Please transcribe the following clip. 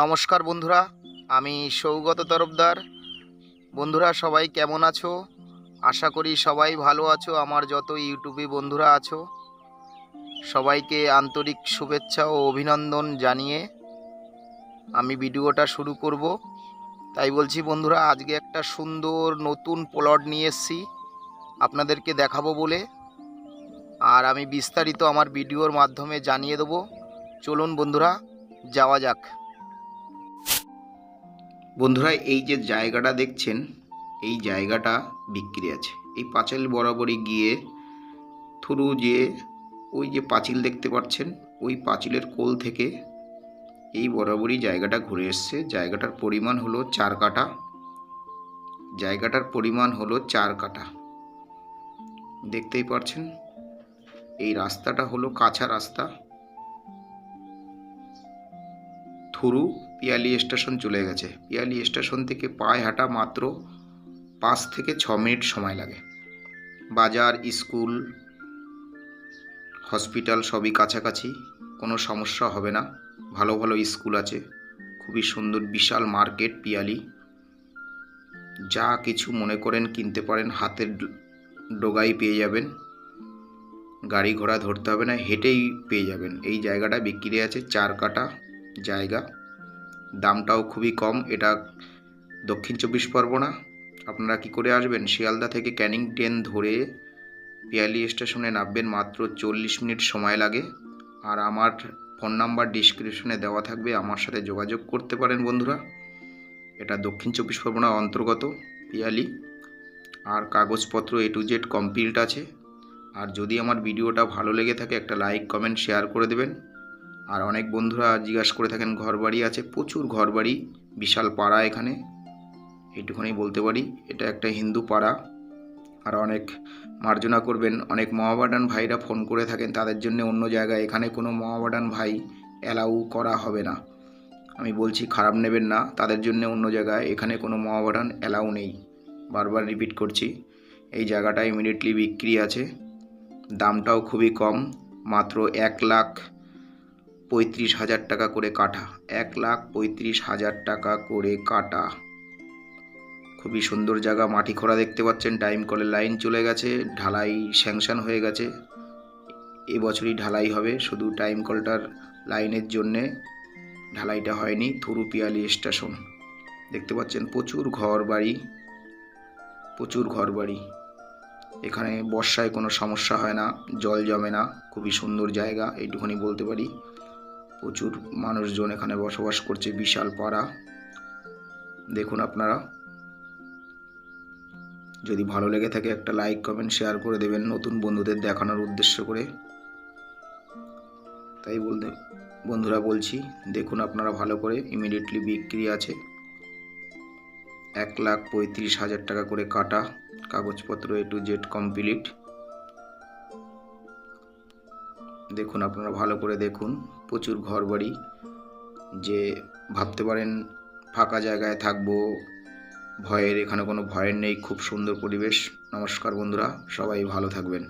নমস্কার বন্ধুরা, আমি সৌগত তরফদার। বন্ধুরা সবাই কেমন আছো? আশা করি সবাই ভালো আছো। আমার যত ইউটিউবে বন্ধুরা আছো সবাইকে আন্তরিক শুভেচ্ছা ও অভিনন্দন জানিয়ে আমি ভিডিওটা শুরু করব। তাই বলছি বন্ধুরা, আজকে একটা সুন্দর নতুন প্লট নিয়ে এসেছি আপনাদেরকে দেখাবো বলে, আর আমি বিস্তারিত আমার ভিডিওর মাধ্যমে জানিয়ে দেবো। চলুন বন্ধুরা যাওয়া যাক। বন্ধুরা, এই যে জায়গাটা দেখছেন, এই জায়গাটা বিক্রি আছে। এই পাঁচিল বরাবরই গিয়ে থ্রু যে ওই যে পাঁচিল দেখতে পাচ্ছেন, ওই পাঁচিলের কোল থেকে এই বরাবরই জায়গাটা ঘুরে এসছে। জায়গাটার পরিমাণ হলো 4 কাঠা। জায়গাটার পরিমাণ হলো 4 কাঠা, দেখতেই পাচ্ছেন। এই রাস্তাটা হলো কাঁচা রাস্তা, থ্রু পিয়ালি স্টেশন চলে গেছে। পিয়ালি স্টেশন থেকে পায়ে হাঁটা মাত্র 5 থেকে 6 মিনিট সময় লাগে। বাজার, স্কুল, হসপিটাল সবই কাছাকাছি, কোনো সমস্যা হবে না। ভালো ভালো স্কুল আছে, খুবই সুন্দর বিশাল মার্কেট পিয়ালি। যা কিছু মনে করেন কিনতে পারেন, হাতের ডোগাই পেয়ে যাবেন। গাড়ি ঘোড়া ধরতে হবে না, হেঁটেই পেয়ে যাবেন। এই জায়গাটা বিক্রি আছে 4 কাঠা জায়গা। দামটাও খুবই কম। এটা দক্ষিণ 24 পরগনা। আপনারা কি করে আসবেন? শিয়ালদা থেকে ক্যানিং ট্রেন ধরে পিয়ালি স্টেশনে নামবেন, মাত্র 40 মিনিট সময় লাগে। আর আমার ফোন নাম্বার ডিসক্রিপশনে দেওয়া থাকবে, আমার সাথে যোগাযোগ করতে পারেন বন্ধুরা। এটা দক্ষিণ 24 পরগনা অন্তর্গত পিয়ালি। আর কাগজপত্র A to Z কমপ্লিট আছে। আর যদি আমার ভিডিওটা ভালো লেগে থাকে, একটা লাইক কমেন্ট শেয়ার করে দেবেন। আর অনেক বন্ধুরা জিজ্ঞাসা করে থাকেন ঘরবাড়ি আছে, প্রচুর ঘরবাড়ি, বিশাল পাড়া এখানে, এইটুখানি বলতে পারি। এটা একটা হিন্দু পাড়া। আর অনেক মার্জনা করবেন, অনেক মহাবাডান ভাইরা ফোন করে থাকেন, তাদের জন্য অন্য জায়গায়। এখানে কোনো মহাবাডান ভাই অ্যালাউ করা হবে না। আমি বলছি, খারাপ নেবেন না, তাদের জন্য অন্য জায়গায়। এখানে কোনো মহাবাডান অ্যালাউ নেই, বারবার রিপিট করছি। এই জায়গাটা ইমিডিয়েটলি বিক্রি আছে। দামটাও খুবই কম, মাত্র 1,35,000 টাকা করে কাঠা। 1,35,000 টাকা করে কাঠা। খুবই সুন্দর জায়গা। মাটি খোঁড়া দেখতে পাচ্ছেন, টাইম কলের লাইন চলে গেছে, ঢালাই স্যাংশন হয়ে গেছে। এবছরই ঢালাই হবে, শুধু টাইম কলটার লাইনের জন্যে ঢালাইটা হয়নি। থ্রু পিয়ালি স্টেশন দেখতে পাচ্ছেন, প্রচুর ঘর বাড়ি, প্রচুর ঘর বাড়ি। এখানে বর্ষায় কোনো সমস্যা হয় না, জল জমে না। খুবই সুন্দর জায়গা, এইটুকুনি বলতে পারি। প্রচুর মানুষজন এখানে বসবাস করছে, বিশাল পাড়া। দেখুন আপনারা, যদি ভালো লেগে থাকে একটা লাইক কমেন্ট শেয়ার করে দেবেন, নতুন বন্ধুদের দেখানোর উদ্দেশ্য করে। তাই বলতে বন্ধুরা বলছি, দেখুন আপনারা ভালো করে। ইমিডিয়েটলি বিক্রি আছে। 1,35,000 টাকা করে কাটা। কাগজপত্র A to Z কমপ্লিট। দেখুন আপনারা ভালো করে দেখুন, প্রচুর ঘরবাড়ি। যে ভাবতে পারেন ফাঁকা জায়গায় থাকবো, ভয়ের, এখানে কোনো ভয়ের নেই। খুব সুন্দর পরিবেশ। নমস্কার বন্ধুরা, সবাই ভালো থাকবেন।